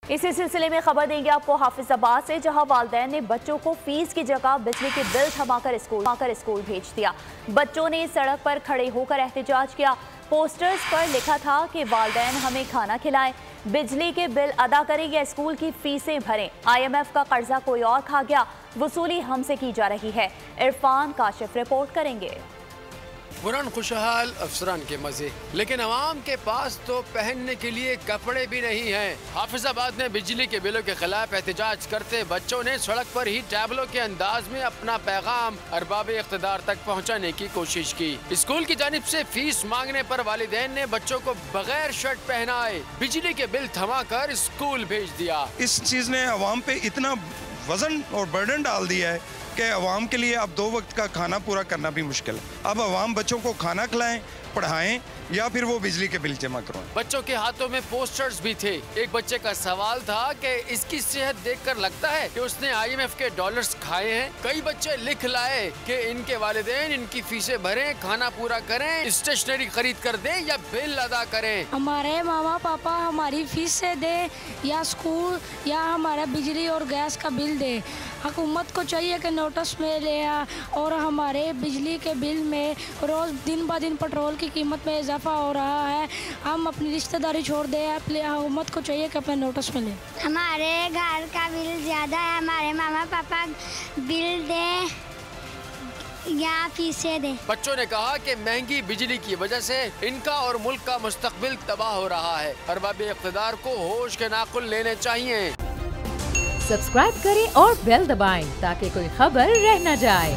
इसी सिलसिले में खबर देंगे आपको हाफिजाबाद से, जहां वालिदैन ने बच्चों को फीस की जगह बिजली के बिल थमाकर स्कूल भेज दिया। बच्चों ने सड़क पर खड़े होकर एहतजाज किया। पोस्टर्स पर लिखा था कि वालिदैन हमें खाना खिलाएं, बिजली के बिल अदा करें या स्कूल की फीसें भरें। IMF का कर्जा कोई और खा गया, वसूली हमसे की जा रही है। इरफान काशिफ रिपोर्ट करेंगे। बुरन खुशहाल अफसरान के मजे, लेकिन अवाम के पास तो पहनने के लिए कपड़े भी नहीं हैं। हाफिजाबाद में बिजली के बिलों के खिलाफ एहतजाज करते बच्चों ने सड़क पर ही टैबलों के अंदाज में अपना पैगाम अरबाब इख्तिदार तक पहुंचाने की कोशिश की। स्कूल की जानिब से फीस मांगने पर वालिदैन ने बच्चों को बगैर शर्ट पहनाए बिजली के बिल थमा कर स्कूल भेज दिया। इस चीज ने अवाम पे इतना वजन और बर्डन डाल दिया है कि अवाम के लिए अब 2 वक्त का खाना पूरा करना भी मुश्किल है। अब अवाम बच्चों को खाना खिलाएं, पढ़ाएं या फिर वो बिजली के बिल जमा करवाएं। बच्चों के हाथों में पोस्टर्स भी थे। एक बच्चे का सवाल था कि इसकी सेहत देखकर लगता है कि उसने IMF के डॉलर्स खाए हैं। कई बच्चे लिख लाए कि इनके वालिदैन इनकी फीसें भरें, खाना पूरा करें, स्टेशनरी खरीद कर दें या बिल अदा करें। हमारे मामा पापा हमारी फीस से दे या स्कूल या हमारा बिजली और गैस का बिल दे। हुकूमत को चाहिए कि नोटिस में ले और हमारे बिजली के बिल में रोज दिन ब दिन पेट्रोल की कीमत में इजाफा हो रहा है। हम अपनी रिश्तेदारी छोड़ दें, हुकूमत को चाहिए कि अपने नोटिस में ले। हमारे घर का बिल ज़्यादा है, हमारे मामा पापा बिल दें या फीसें दें। बच्चों ने कहा कि महंगी बिजली की वजह से इनका और मुल्क का मुस्तकबिल तबाह हो रहा है। अरबाब इख्तिदार को होश के नाखुन लेने चाहिए। सब्सक्राइब करें और बेल दबाएं ताकि कोई खबर रह न जाए।